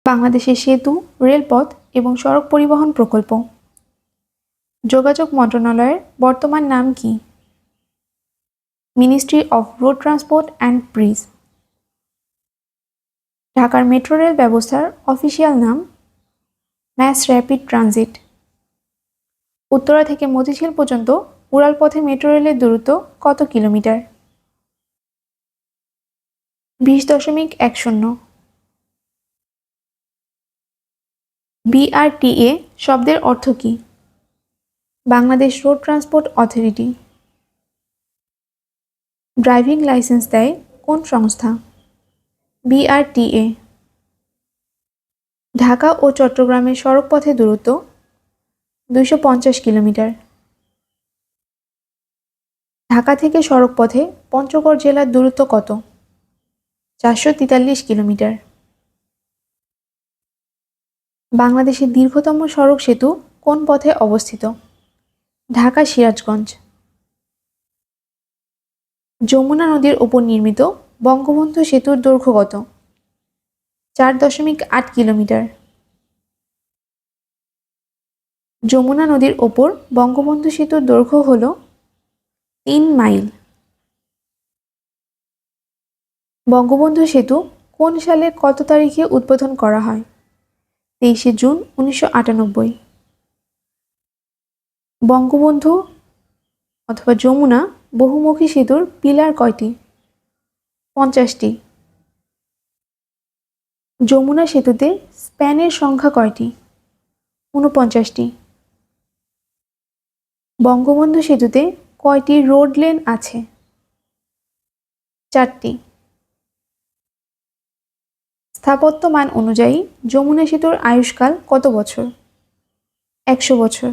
বাংলাদেশের সেতু, রেলপথ এবং সড়ক পরিবহন প্রকল্প। যোগাযোগ মন্ত্রণালয়ের বর্তমান নাম কি? Ministry of road transport and bridge. ঢাকার মেট্রো রেল ব্যবস্থার অফিসিয়াল নাম ম্যাস র্যাপিড ট্রানজিট। উত্তরা থেকে মতিঝিল পর্যন্ত উড়াল পথে মেট্রো রেলের দূরত্ব কত কিলোমিটার? 20.10। BRTA শব্দের অর্থ কী? Bangladesh road transport authority. Driving license দেয় কোন সংস্থা? BRTA। ঢাকা ও চট্টগ্রামের সড়কপথের দূরত্ব 250 কিলোমিটার। ঢাকা থেকে সড়কপথে পঞ্চগড় জেলার দূরত্ব কত? 443 কিলোমিটার। বাংলাদেশের দীর্ঘতম সড়ক সেতু কোন পথে অবস্থিত? ঢাকা সিরাজগঞ্জ। যমুনা নদীর ওপর নির্মিত বঙ্গবন্ধু সেতুর দৈর্ঘ্য কত? 4.8 কিলোমিটার। যমুনা নদীর ওপর বঙ্গবন্ধু সেতুর দৈর্ঘ্য হল 3 মাইল। বঙ্গবন্ধু সেতু কোন সালে কত তারিখে উদ্বোধন করা হয়? 23 জুন 1998। বঙ্গবন্ধু অথবা যমুনা বহুমুখী সেতুর পিলার কয়টি? 50টি। যমুনা সেতুতে স্প্যানের সংখ্যা কয়টি? 49টি। বঙ্গবন্ধু সেতুতে কয়টি রোড লেন আছে? 4টি। স্থাপত্য মান অনুযায়ী যমুনা সেতুর আয়ুষ্কাল কত বছর? 100 বছর।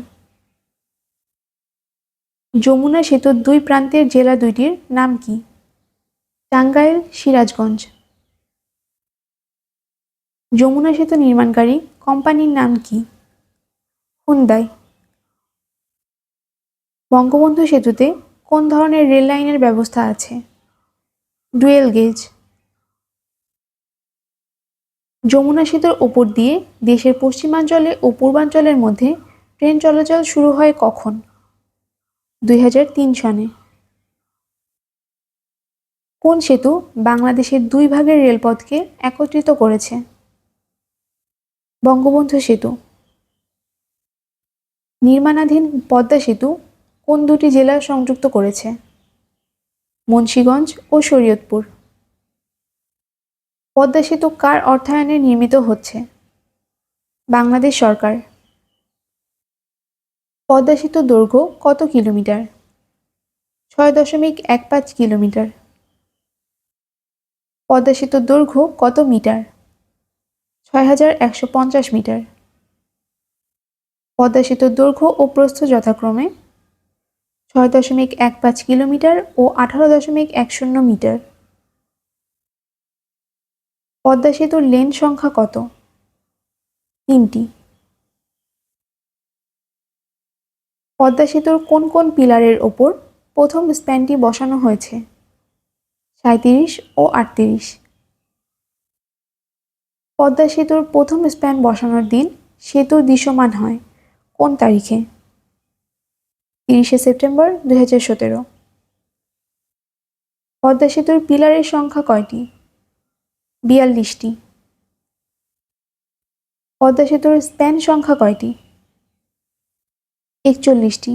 যমুনা সেতুর দুই প্রান্তের জেলা দুইটির নাম কি? টাঙ্গাইল, সিরাজগঞ্জ। যমুনা সেতু নির্মাণকারী কোম্পানির নাম কি? হুন্দাই। বঙ্গবন্ধু সেতুতে কোন ধরনের রেল লাইনের ব্যবস্থা আছে? Dual gauge. যমুনা সেতুর ওপর দিয়ে দেশের পশ্চিমাঞ্চলে ও পূর্বাঞ্চলের মধ্যে ট্রেন চলাচল শুরু হয় কখন? 2003 সনে। কোন সেতু বাংলাদেশের দুই ভাগের রেলপথকে একত্রিত করেছে? বঙ্গবন্ধু সেতু। নির্মাণাধীন পদ্মা সেতু কোন দুটি জেলা সংযুক্ত করেছে? মুন্সিগঞ্জ ও শরীয়তপুর। পদ্মা সেতু কার অর্থায়নে নির্মিত হচ্ছে? বাংলাদেশ সরকার। পদ্মা সেতুর দৈর্ঘ্য কত কিলোমিটার? 6.15 কিলোমিটার। পদ্মা সেতুর দৈর্ঘ্য কত মিটার? 6150 মিটার। পদ্মা সেতুর দৈর্ঘ্য ও প্রস্থ যথাক্রমে 6.15 কিলোমিটার ও 18.10 মিটার। পদ্মা সেতুর লেন সংখ্যা কত? 3টি। পদ্মা সেতুর কোন কোন পিলারের ওপর প্রথম স্প্যানটি বসানো হয়েছে? 37 ও 38। পদ্মা সেতুর প্রথম স্প্যান বসানোর দিন সেতু দৃশ্যমান হয় কোন তারিখে? 30 সেপ্টেম্বর 2017। পদ্মা সেতুর পিলারের সংখ্যা কয়টি? 42টি। পদ্মা সেতুর স্প্যান সংখ্যা কয়টি? 41টি।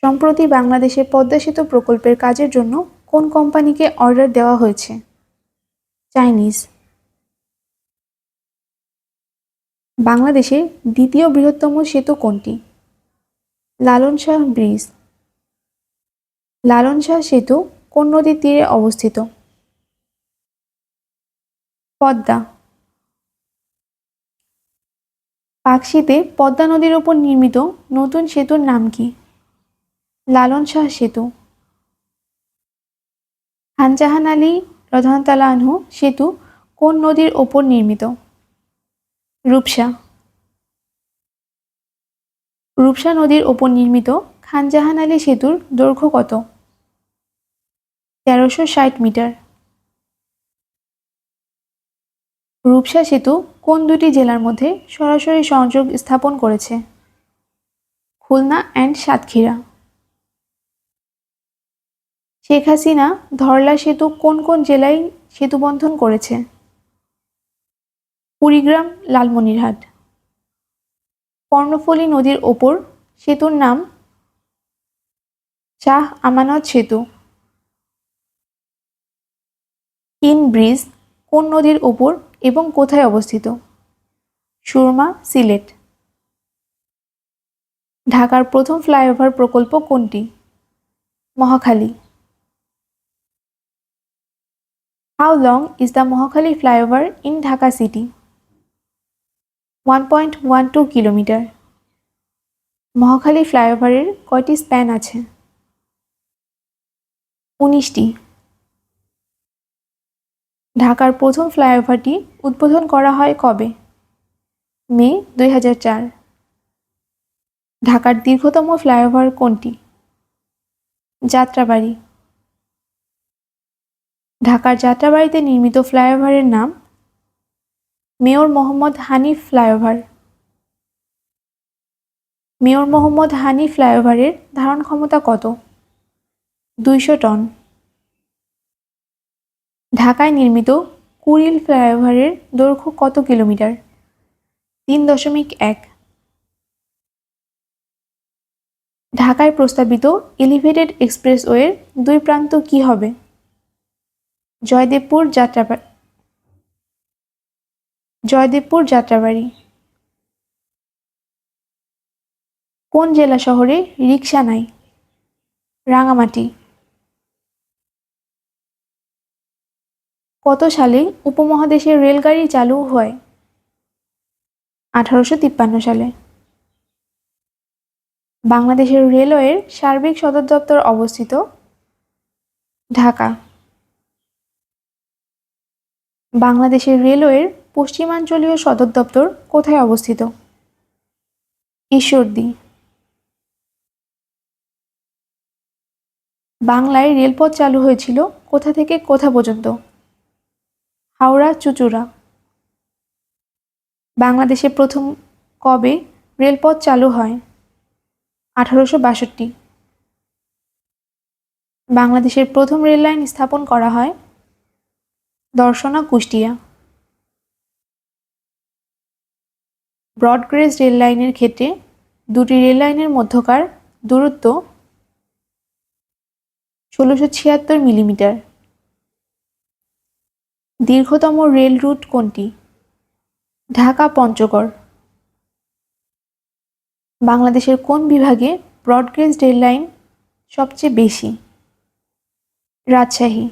সম্প্রতি বাংলাদেশে পদ্মা সেতু প্রকল্পের কাজের জন্য কোন কোম্পানিকে অর্ডার দেওয়া হয়েছে? চাইনিজ। বাংলাদেশের দ্বিতীয় বৃহত্তম সেতু কোনটি? লালন শাহ ব্রিজ। লালন শাহ সেতু কোন নদীর তীরে অবস্থিত? পদ্মা। পাকশীতে পদ্মা নদীর উপর নির্মিত নতুন সেতুর নাম কি? লালন শাহ সেতু। খান জাহান আলী রাদিয়াল্লাহু আনহু সেতু কোন নদীর ওপর নির্মিত? রূপসা। রূপসা নদীর ওপর নির্মিত খান জাহান আলী সেতুর দৈর্ঘ্য কত? 1360 মিটার। রূপসা সেতু কোন দুটি জেলার মধ্যে সরাসরি সংযোগ স্থাপন করেছে? খুলনা অ্যান্ড সাতক্ষীরা। শেখ হাসিনা ধরলা সেতু কোন কোন জেলায় সেতুবন্ধন করেছে? কুড়িগ্রাম, লালমনিরহাট। কর্ণফুলী নদীর ওপর সেতুর নাম শাহ আমানত সেতু। তিন ব্রিজ কোন নদীর ওপর এবং কোথায় অবস্থিত? সুরমা, সিলেট। ঢাকার প্রথম ফ্লাইওভার প্রকল্প কোনটি? Mohakhali. How long is the Mohakali flyover in Dhaka city? 1.12 kilometre. Mohakhali ফ্লাইওভারের কয়টি স্প্যান আছে? 19টি। ঢাকার প্রথম ফ্লাইওভারটি উদ্বোধন করা হয় কবে? মে 2004। ঢাকার দীর্ঘতম ফ্লাইওভার কোনটি? যাত্রাবাড়ি। ঢাকার যাত্রাবাড়িতে নির্মিত ফ্লাইওভারের নাম mayor Mohammad Hanif flyover. Mayor Mohammad Hanif ফ্লাইওভারের ধারণ ক্ষমতা কত? 200 টন। ঢাকায় নির্মিত কুড়িল ফ্লাইওভারের দৈর্ঘ্য কত কিলোমিটার? 3.1। ঢাকায় প্রস্তাবিত এলিভেটেড এক্সপ্রেসওয়ের দুই প্রান্ত কি হবে? জয়দেবপুর যাত্রাবাড়ি। কোন জেলা শহরে রিকশা নাই? রাঙামাটি। কত সালে উপমহাদেশের রেলগাড়ি চালু হয়? 1853 সালে। বাংলাদেশের রেলওয়ের সার্বিক সদর দপ্তর অবস্থিত? ঢাকা। বাংলাদেশের রেলওয়ের পশ্চিমাঞ্চলীয় সদর দপ্তর কোথায় অবস্থিত? ঈশ্বরদী। বাংলায় রেলপথ চালু হয়েছিল কোথা থেকে কোথা পর্যন্ত? হাওড়া, চুঁচুড়া। বাংলাদেশে প্রথম কবে রেলপথ চালু হয়? 1862। বাংলাদেশের প্রথম রেল লাইন স্থাপন করা হয়? দর্শনা, কুষ্টিয়া। ব্রডগেজ রেল লাইনের ক্ষেত্রে দুটি রেল লাইনের মধ্যকার দূরত্ব 1676 মিলিমিটার। দীর্ঘতম রেল রুট কোনটি? ঢাকা পঞ্চগড়। বাংলাদেশের কোন বিভাগে ব্রডগেজ রেল লাইন সবচেয়ে বেশি? রাজশাহী।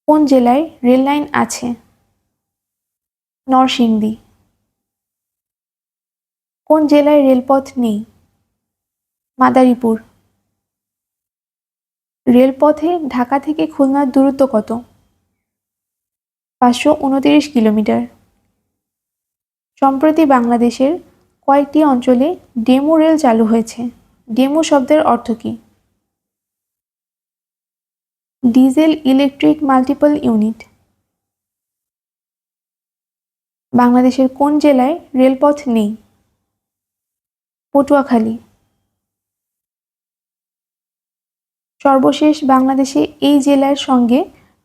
কোন জেলায় রেল লাইন আছে? নরসিংদী। কোন জেলায় রেলপথ নেই? মাদারীপুর। রেলপথে ঢাকা থেকে খুলনার দূরত্ব কত? 529 কিলোমিটার। সম্প্রতি বাংলাদেশের কয়েকটি অঞ্চলে ডেমু রেল চালু হয়েছে। ডেমু শব্দের অর্থ কী? Diesel electric multiple unit. বাংলাদেশের কোন জেলায় রেলপথ নেই? পটুয়াখালী। সর্বশেষ বাংলাদেশে এই জেলার সঙ্গে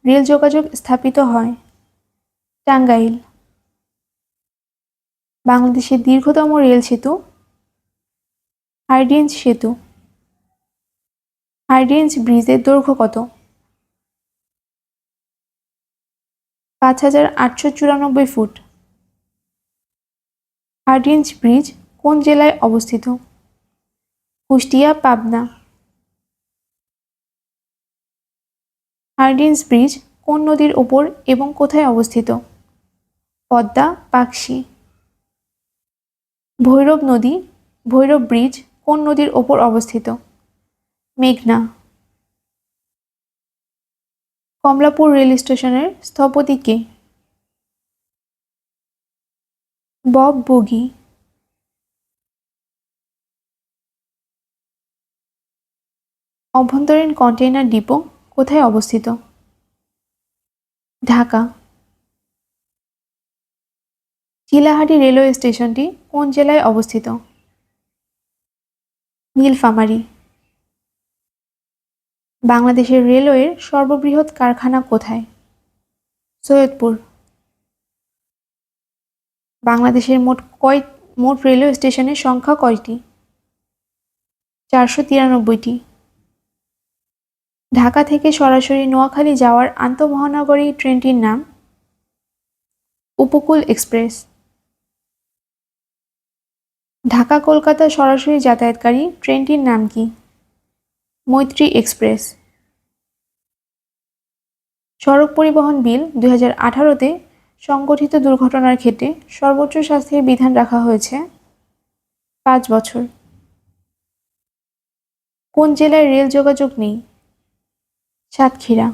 রেল যোগাযোগ স্থাপিত হয়? টাঙ্গাইল। বাংলাদেশের দীর্ঘতম রেল সেতু? হাইডিঞ্জ সেতু। হাইডিঞ্জ ব্রিজের দৈর্ঘ্য কত? 5894 ফুট। হাইডিঞ্জ ব্রিজ কোন জেলায় অবস্থিত? কুষ্টিয়া, পাবনা। হাইডিঞ্জ ব্রিজ কোন নদীর ওপর এবং কোথায় অবস্থিত? পদ্মা, পাকশি। ভৈরব নদী, ভৈরব ব্রিজ কোন নদীর ওপর অবস্থিত? মেঘনা। কমলাপুর রেল স্টেশনের স্থপতি কে? বব বুগি। অভ্যন্তরীণ কন্টেইনার ডিপো কোথায় অবস্থিত? ঢাকা। চিলাহাটি রেলওয়ে স্টেশনটি কোন জেলায় অবস্থিত? নীলফামারী। বাংলাদেশের রেলওয়ের সর্ববৃহৎ কারখানা কোথায়? সৈয়দপুর। বাংলাদেশের মোট রেলওয়ে স্টেশনের সংখ্যা কয়টি? 493টি। ঢাকা থেকে সরাসরি নোয়াখালী যাওয়ার আন্তঃমহানগরী ট্রেনটির নাম? উপকূল এক্সপ্রেস। ঢাকা কলকাতা সরাসরি যাতায়াতকারী ট্রেনটির নাম কি? মৈত্রী এক্সপ্রেস। সড়ক পরিবহন বিল 2018-তে সংঘটিত দুর্ঘটনার ক্ষেত্রে সর্বোচ্চ শাস্তির বিধান রাখা হয়েছে 5 বছর। কোন জেলায় রেল যোগাযোগ নেই? সাতক্ষীরা।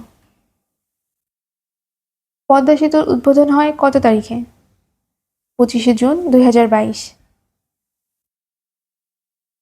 পদ্মা সেতুর উদ্বোধন হয় কত তারিখে? 25শে জুন 2022।